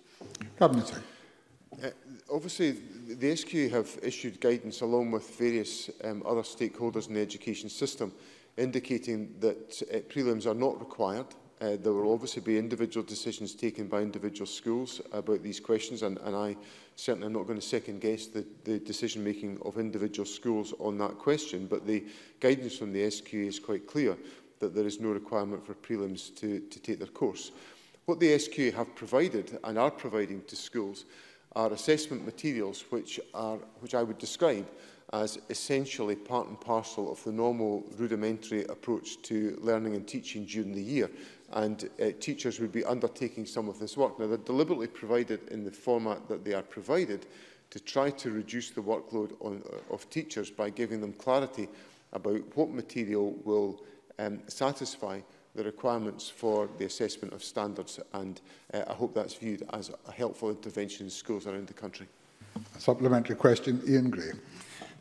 Speaker 1: Cabinet Secretary.
Speaker 17: Obviously, the SQA have issued guidance along with various other stakeholders in the education system, indicating that prelims are not required. There will obviously be individual decisions taken by individual schools about these questions, and I certainly am not going to second-guess the decision-making of individual schools on that question, but the guidance from the SQA is quite clear that there is no requirement for prelims to take their course. What the SQA have provided and are providing to schools are assessment materials which I would describe as essentially part and parcel of the normal rudimentary approach to learning and teaching during the year, and teachers would be undertaking some of this work. Now, they're deliberately provided in the format that they are provided to try to reduce the workload of teachers by giving them clarity about what material will satisfy the requirements for the assessment of standards, and I hope that's viewed as a helpful intervention in schools around the country.
Speaker 1: A supplementary question, Ian Gray.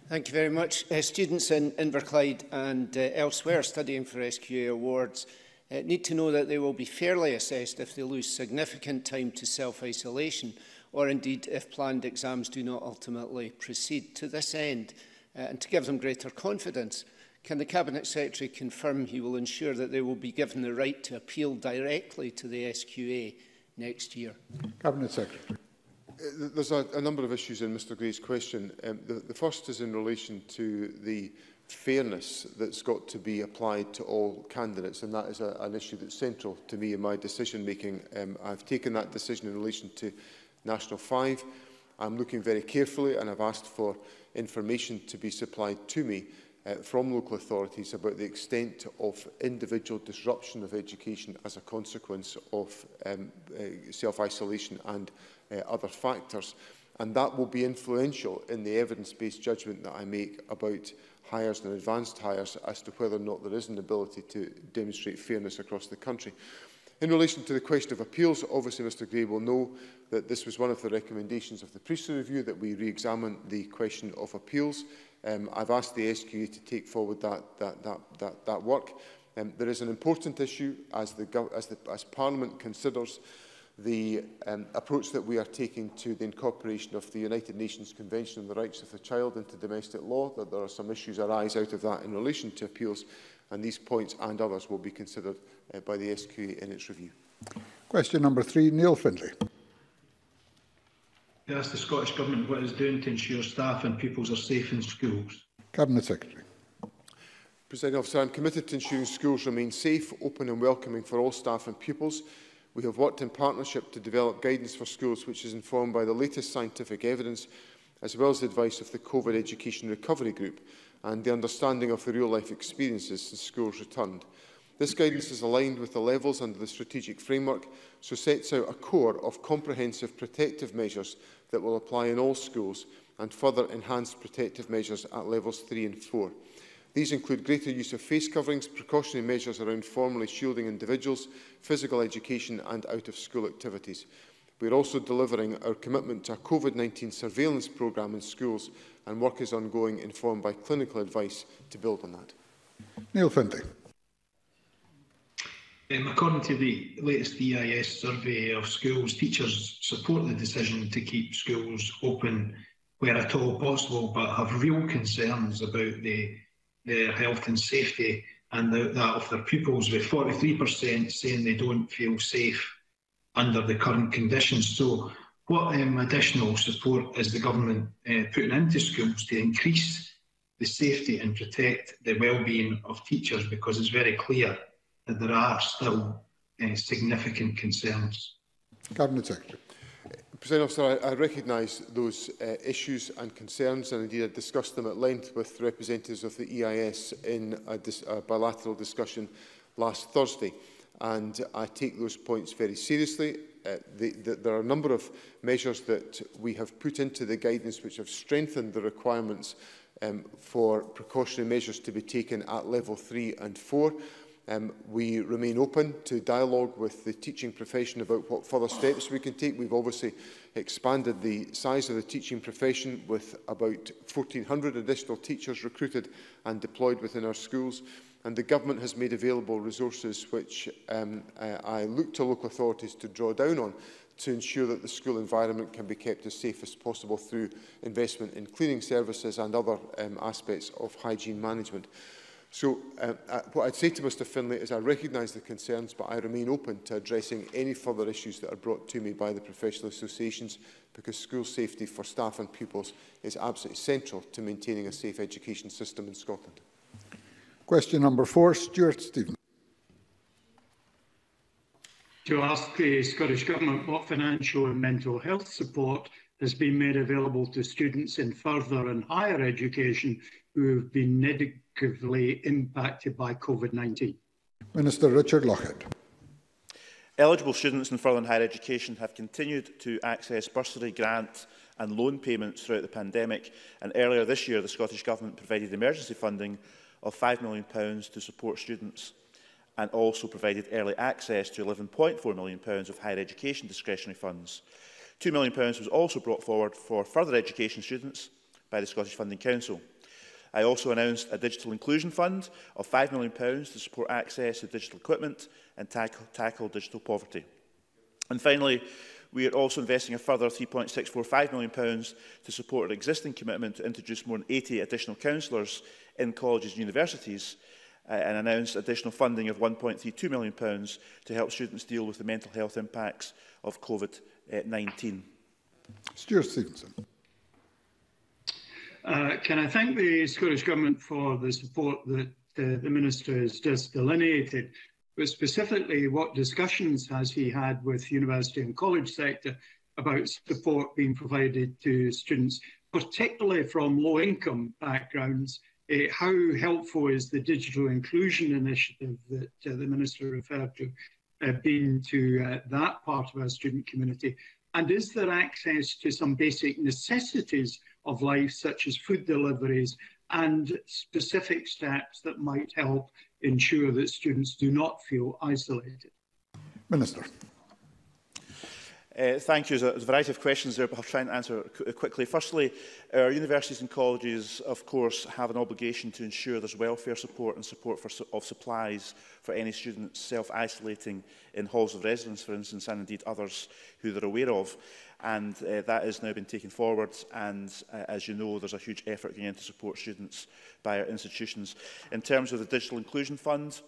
Speaker 21: Thank you very much. Students in Inverclyde and elsewhere studying for SQA awards need to know that they will be fairly assessed if they lose significant time to self-isolation, or indeed if planned exams do not ultimately proceed. To this end, and to give them greater confidence, can the Cabinet Secretary confirm he will ensure that they will be given the right to appeal directly to the SQA next year?
Speaker 1: Cabinet Secretary.
Speaker 17: There's a number of issues in Mr Gray's question. The first is in relation to the fairness that's got to be applied to all candidates, and that is an issue that's central to me in my decision-making. I've taken that decision in relation to National 5. I'm looking very carefully, and I've asked for information to be supplied to me from local authorities about the extent of individual disruption of education as a consequence of self-isolation and other factors. And that will be influential in the evidence-based judgment that I make about hires and advanced hires as to whether or not there is an ability to demonstrate fairness across the country. In relation to the question of appeals, obviously Mr Gray will know that this was one of the recommendations of the Priestly Review, that we re-examine the question of appeals. I've asked the SQA to take forward that work. There is an important issue as Parliament considers the approach that we are taking to the incorporation of the United Nations Convention on the Rights of the Child into domestic law, that there are some issues arise out of that in relation to appeals, and these points and others will be considered by the SQA in its review. Question number 3, Neil Findlay.
Speaker 8: I ask the Scottish Government what it is doing to ensure staff and pupils are safe in schools.
Speaker 1: Cabinet Secretary.
Speaker 17: Presiding Officer, I am committed to ensuring schools remain safe, open and welcoming for all staff and pupils. We have worked in partnership to develop guidance for schools which is informed by the latest scientific evidence, as well as the advice of the COVID Education Recovery Group and the understanding of the real-life experiences since schools returned. This guidance is aligned with the levels under the strategic framework, so sets out a core of comprehensive protective measures that will apply in all schools and further enhanced protective measures at levels 3 and 4. These include greater use of face coverings, precautionary measures around formally shielding individuals, physical education and out-of-school activities. We are also delivering our commitment to a COVID-19 surveillance programme in schools, and work is ongoing, informed by clinical advice to build on that.
Speaker 1: Neil Findlay.
Speaker 8: According to the latest EIS survey of schools, teachers support the decision to keep schools open where at all possible, but have real concerns about their health and safety and that of their pupils, with 43% saying they don't feel safe under the current conditions. So what additional support is the government putting into schools to increase the safety and protect the well-being of teachers? Because it's very clear that there are still significant concerns.
Speaker 1: Cabinet Secretary.
Speaker 17: President Officer, I recognise those issues and concerns, and indeed I discussed them at length with representatives of the EIS in a bilateral discussion last Thursday, and I take those points very seriously. There are a number of measures that we have put into the guidance which have strengthened the requirements for precautionary measures to be taken at level 3 and 4. We remain open to dialogue with the teaching profession about what further steps we can take. We've obviously expanded the size of the teaching profession with about 1,400 additional teachers recruited and deployed within our schools. And the government has made available resources which I look to local authorities to draw down on to ensure that the school environment can be kept as safe as possible through investment in cleaning services and other aspects of hygiene management. So what I'd say to Mr Findlay is I recognise the concerns, but I remain open to addressing any further issues that are brought to me by the professional associations, because school safety for staff and pupils is absolutely central to maintaining a safe education system in Scotland.
Speaker 1: Question number 4, Stuart Stephen.
Speaker 2: To ask the Scottish Government what financial and mental health support has been made available to students in further and higher education who have been negatively impacted by COVID-19.
Speaker 1: Minister Richard Lockhead.
Speaker 22: Eligible students in further and higher education have continued to access bursary, grant and loan payments throughout the pandemic, and earlier this year the Scottish Government provided emergency funding of £5 million to support students, and also provided early access to £11.4 million of higher education discretionary funds. £2 million was also brought forward for further education students by the Scottish Funding Council. I also announced a digital inclusion fund of £5 million to support access to digital equipment and tackle digital poverty. And finally, we are also investing a further £3.645 million to support our existing commitment to introduce more than 80 additional counsellors in colleges and universities, and announced additional funding of £1.32 million to help students deal with the mental health impacts of COVID-19.
Speaker 1: Stuart Stevenson.
Speaker 2: Can I thank the Scottish Government for the support that the Minister has just delineated, but specifically what discussions has he had with university and college sector about support being provided to students, particularly from low-income backgrounds? How helpful is the digital inclusion initiative that the Minister referred to been to that part of our student community? And is there access to some basic necessities of life, such as food deliveries and specific steps that might help ensure that students do not feel isolated?
Speaker 1: Minister.
Speaker 22: Thank you. There's a variety of questions there, but I'll try and answer quickly. Firstly, our universities and colleges, of course, have an obligation to ensure there's welfare support and support of supplies for any students self-isolating in halls of residence, for instance, and indeed others who they're aware of. And that has now been taken forward, and as you know, there's a huge effort going in to support students by our institutions. In terms of the Digital Inclusion Fund,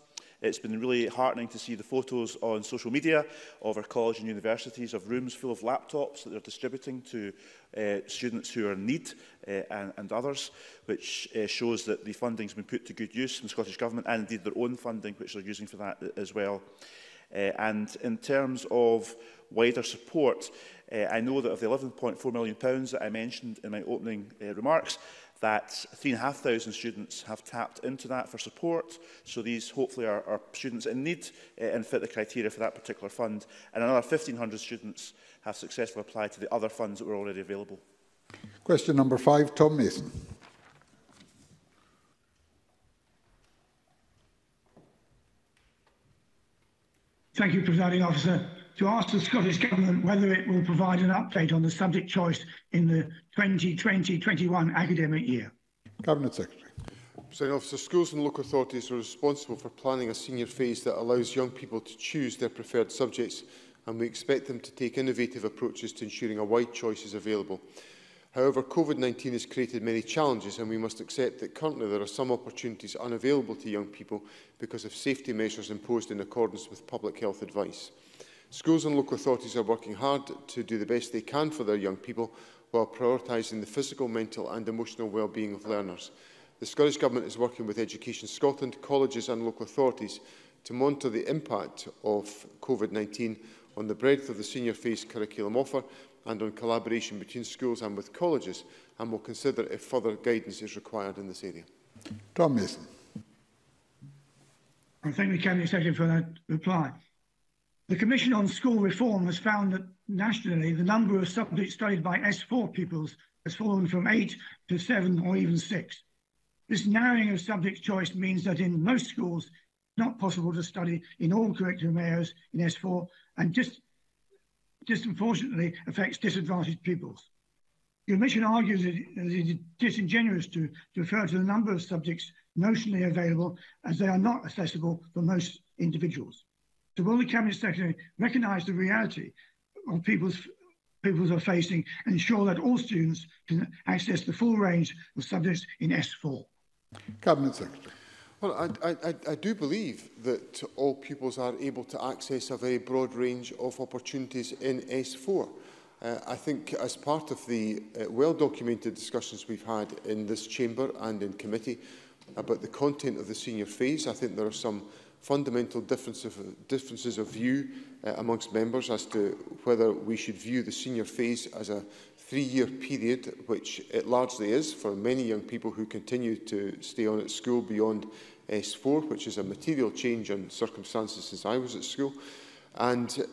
Speaker 22: it's been really heartening to see the photos on social media of our colleges and universities of rooms full of laptops that they're distributing to students who are in need and others, which shows that the funding has been put to good use from the Scottish Government and indeed their own funding, which they're using for that as well. And in terms of wider support, I know that of the £11.4 million that I mentioned in my opening remarks, that 3,500 students have tapped into that for support. So these hopefully are students in need and fit the criteria for that particular fund. And another 1,500 students have successfully applied to the other funds that were already available.
Speaker 1: Question number 5, Tom Mason.
Speaker 4: Thank you, Presiding Officer. To ask the Scottish Government whether it will provide an update on the subject choice in the 2020-21 academic year.
Speaker 1: Cabinet Secretary.
Speaker 17: Presiding Officer, schools and local authorities are responsible for planning a senior phase that allows young people to choose their preferred subjects, and we expect them to take innovative approaches to ensuring a wide choice is available. However, COVID-19 has created many challenges, and we must accept that currently there are some opportunities unavailable to young people because of safety measures imposed in accordance with public health advice. Schools and local authorities are working hard to do the best they can for their young people while prioritising the physical, mental and emotional well-being of learners. The Scottish Government is working with Education Scotland, colleges and local authorities to monitor the impact of COVID-19 on the breadth of the senior phase curriculum offer and on collaboration between schools and with colleges, and will consider if further guidance is required in this area.
Speaker 1: Tom Mason.
Speaker 4: I thank the Cabinet Secretary for that reply. The Commission on School Reform has found that nationally the number of subjects studied by S4 pupils has fallen from 8 to 7 or even 6. This narrowing of subject choice means that in most schools it's not possible to study in all curriculum areas in S4, and disproportionately affects disadvantaged pupils. The Commission argues that it is disingenuous to refer to the number of subjects notionally available, as they are not accessible for most individuals. So will the Cabinet Secretary recognise the reality of pupils are facing and ensure that all students can access the full range of subjects in S4?
Speaker 1: Cabinet Secretary.
Speaker 17: Well, I do believe that all pupils are able to access a very broad range of opportunities in S4. I think as part of the well-documented discussions we've had in this chamber and in committee about the content of the senior phase, I think there are some fundamental differences of view amongst members as to whether we should view the senior phase as a 3-year period, which it largely is for many young people who continue to stay on at school beyond S4, which is a material change in circumstances since I was at school, and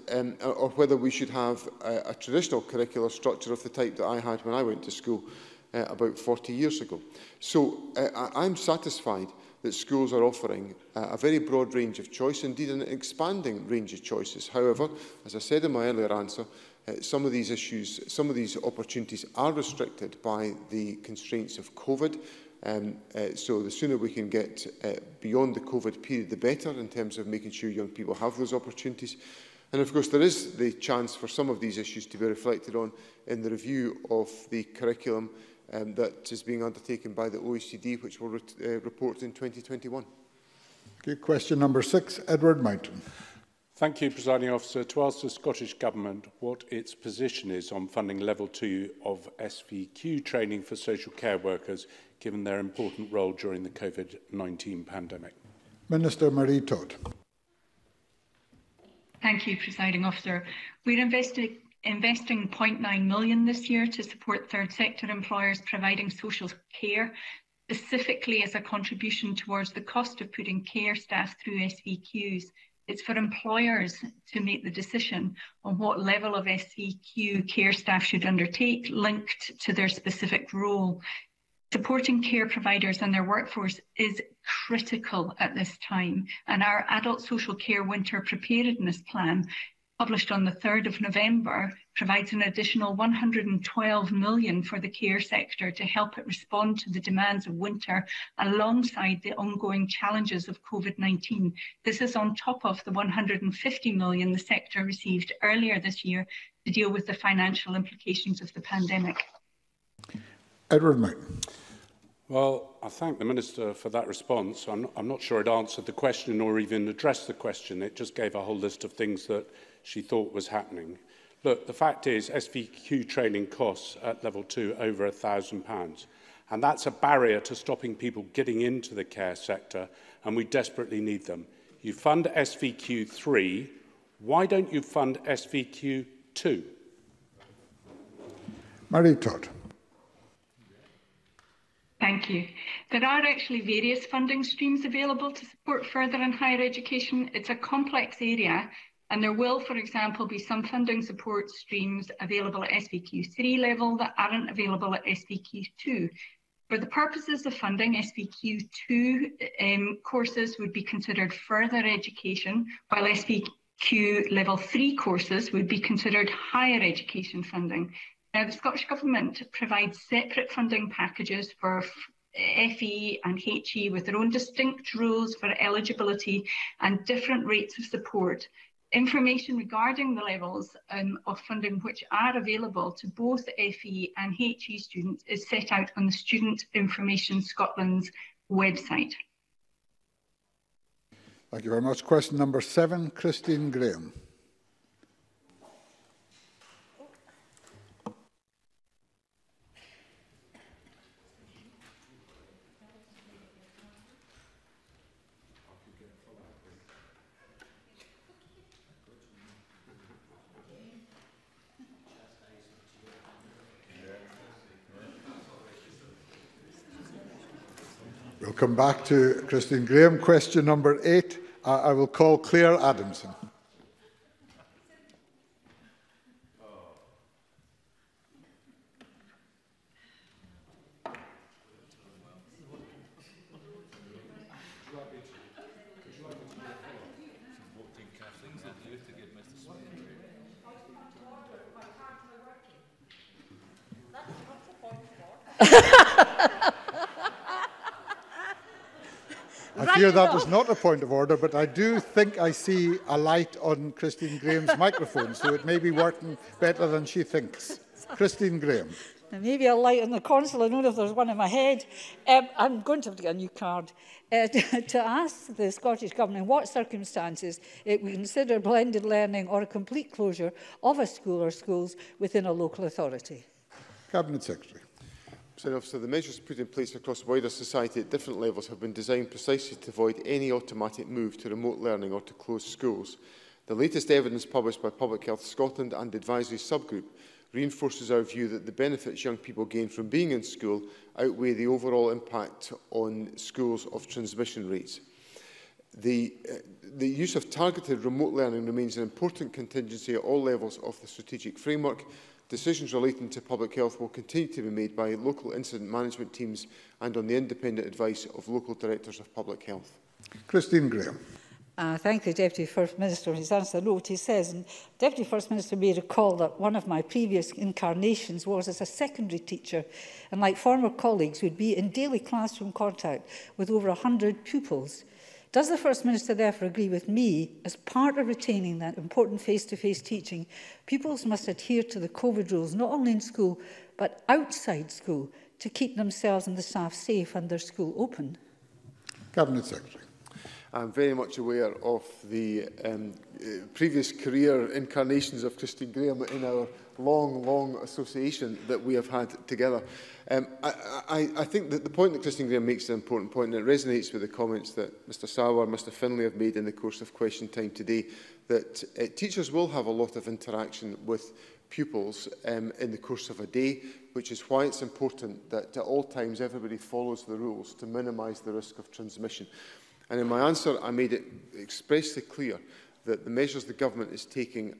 Speaker 17: or whether we should have a traditional curricular structure of the type that I had when I went to school about 40 years ago. So I'm satisfied that schools are offering a very broad range of choice, indeed an expanding range of choices. However, as I said in my earlier answer, some of these opportunities are restricted by the constraints of COVID. So the sooner we can get beyond the COVID period, the better in terms of making sure young people have those opportunities. And of course, there is the chance for some of these issues to be reflected on in the review of the curriculum that is being undertaken by the OECD, which will report in 2021.
Speaker 1: Okay, question number 6, Edward Mountain.
Speaker 5: Thank you, Presiding Officer. To ask the Scottish Government what its position is on funding Level 2 of SVQ training for social care workers, given their important role during the COVID-19 pandemic.
Speaker 1: Minister Marie Todd.
Speaker 6: Thank you, Presiding Officer. We're investing £0.9 million this year to support third sector employers providing social care, specifically as a contribution towards the cost of putting care staff through SVQs. It's for employers to make the decision on what level of SVQ care staff should undertake, linked to their specific role. Supporting care providers and their workforce is critical at this time, and our Adult Social Care Winter Preparedness Plan, published on the 3rd of November, provides an additional £112 million for the care sector to help it respond to the demands of winter alongside the ongoing challenges of COVID-19. This is on top of the £150 million the sector received earlier this year to deal with the financial implications of the pandemic.
Speaker 1: Edward Martin.
Speaker 5: Well, I thank the Minister for that response. I'm not sure it answered the question or even addressed the question. It just gave a whole list of things that she thought was happening. Look, the fact is SVQ training costs at level 2 over £1,000. And that's a barrier to stopping people getting into the care sector, and we desperately need them. You fund SVQ 3. Why don't you fund SVQ 2?
Speaker 1: Marie Todd.
Speaker 6: Thank you. There are actually various funding streams available to support further and higher education. It's a complex area, and there will, for example, be some funding support streams available at SVQ3 level that aren't available at SVQ2. For the purposes of funding, SVQ2 courses would be considered further education, while SVQ level 3 courses would be considered higher education funding. Now, the Scottish Government provides separate funding packages for FE and HE with their own distinct rules for eligibility and different rates of support. Information regarding the levels of funding which are available to both FE and HE students is set out on the Student Information Scotland's website.
Speaker 1: Thank you very much. Question number 7, Christine Graham. We'll come back to Christine Graham. Question number 8, I will call Claire Adamson. I fear that is not a point of order, but I do think I see a light on Christine Graham's microphone, so it may be working better than she thinks. Christine Graham.
Speaker 23: Maybe a light on the console. I don't know if there's one in my head. I'm going to have to get a new card. To ask the Scottish Government in what circumstances it would consider blended learning or a complete closure of a school or schools within a local authority.
Speaker 1: Cabinet Secretary.
Speaker 17: So the measures put in place across wider society at different levels have been designed precisely to avoid any automatic move to remote learning or to close schools. The latest evidence published by Public Health Scotland and the Advisory Subgroup reinforces our view that the benefits young people gain from being in school outweigh the overall impact on schools of transmission rates. The use of targeted remote learning remains an important contingency at all levels of the strategic framework. Decisions relating to public health will continue to be made by local incident management teams and on the independent advice of local directors of public health.
Speaker 1: Christine Graham.
Speaker 23: Thank the Deputy First Minister for his answer. Note what he says. And Deputy First Minister may recall that one of my previous incarnations was as a secondary teacher, and like former colleagues would be in daily classroom contact with over 100 pupils. Does the First Minister therefore agree with me, as part of retaining that important face-to-face teaching, pupils must adhere to the COVID rules, not only in school, but outside school, to keep themselves and the staff safe and their school open?
Speaker 1: Cabinet Secretary.
Speaker 17: I'm very much aware of the previous career incarnations of Christine Graham in our long association that we have had together. I think that the point that Christine Graham makes is an important point, and it resonates with the comments that Mr Sarwar and Mr Finlay have made in the course of question time today, that teachers will have a lot of interaction with pupils in the course of a day, which is why it's important that at all times everybody follows the rules to minimise the risk of transmission. And in my answer, I made it expressly clear that the measures the government is taking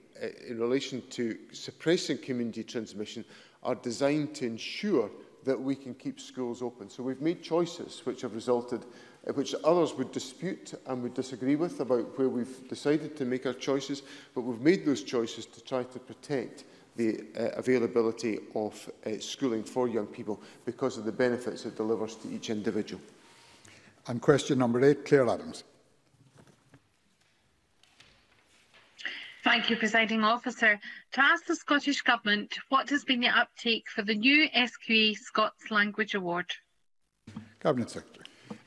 Speaker 17: in relation to suppressing community transmission are designed to ensure that we can keep schools open. So we've made choices which have resulted, which others would dispute and would disagree with about where we've decided to make our choices, but we've made those choices to try to protect the availability of schooling for young people because of the benefits it delivers to each individual.
Speaker 1: And question number 8, Claire Adams.
Speaker 7: Thank you, Presiding Officer. To ask the Scottish Government, what has been the uptake for the new SQA Scots Language Award?
Speaker 1: Cabinet Secretary.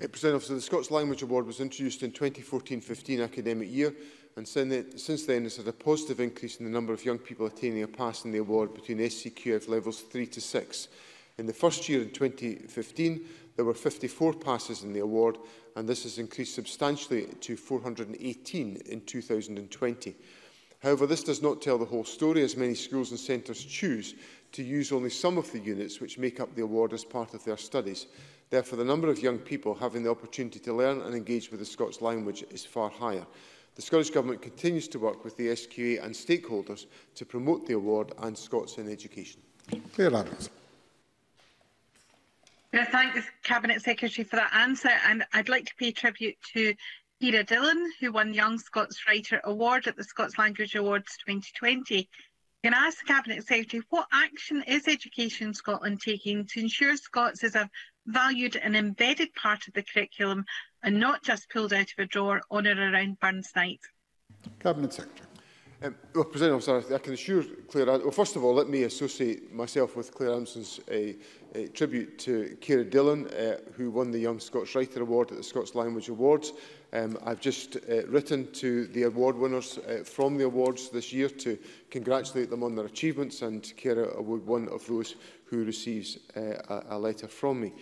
Speaker 17: Presiding Officer, the Scots Language Award was introduced in 2014-15 academic year, and since then it's had a positive increase in the number of young people attaining a pass in the award between SCQF levels 3 to 6. In the first year in 2015, there were 54 passes in the award, and this has increased substantially to 418 in 2020. However, this does not tell the whole story, as many schools and centres choose to use only some of the units which make up the award as part of their studies. Therefore, the number of young people having the opportunity to learn and engage with the Scots language is far higher. The Scottish Government continues to work with the SQA and stakeholders to promote the award and Scots in education.
Speaker 1: Claire Adams.
Speaker 7: I thank the Cabinet Secretary for that answer, and I'd like to pay tribute to Ciara Dillon, who won the Young Scots Writer Award at the Scots Language Awards 2020. Can I ask the Cabinet Secretary, what action is Education Scotland taking to ensure Scots is a valued and embedded part of the curriculum and not just pulled out of a drawer on or around Burns Night?
Speaker 1: Cabinet Secretary.
Speaker 17: Well, President Officer, I can assure Claire, well, first of all, let me associate myself with Claire Adamson's tribute to Ciara Dillon, who won the Young Scots Writer Award at the Scots Language Awards. I've just written to the award winners from the awards this year to congratulate them on their achievements, and Ciara will be one of those who receives a letter from me.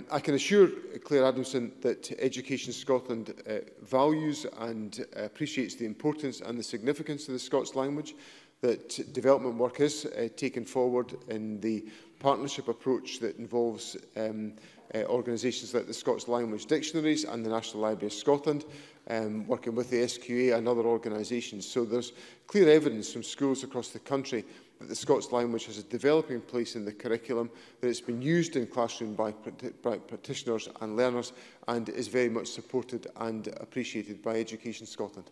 Speaker 17: I can assure Claire Adamson that Education Scotland values and appreciates the importance and the significance of the Scots language, that development work is taken forward in the partnership approach that involves organisations like the Scots Language Dictionaries and the National Library of Scotland, working with the SQA and other organisations. So there's clear evidence from schools across the country that the Scots language has a developing place in the curriculum, that it's been used in classroom by practitioners and learners, and is very much supported and appreciated by Education Scotland.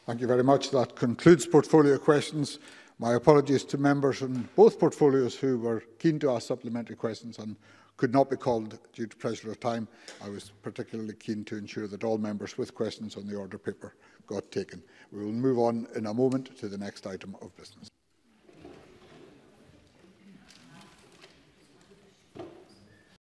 Speaker 1: Thank you very much. That concludes portfolio questions. My apologies to members in both portfolios who were keen to ask supplementary questions and could not be called due to pressure of time. I was particularly keen to ensure that all members with questions on the order paper got taken. We will move on in a moment to the next item of business.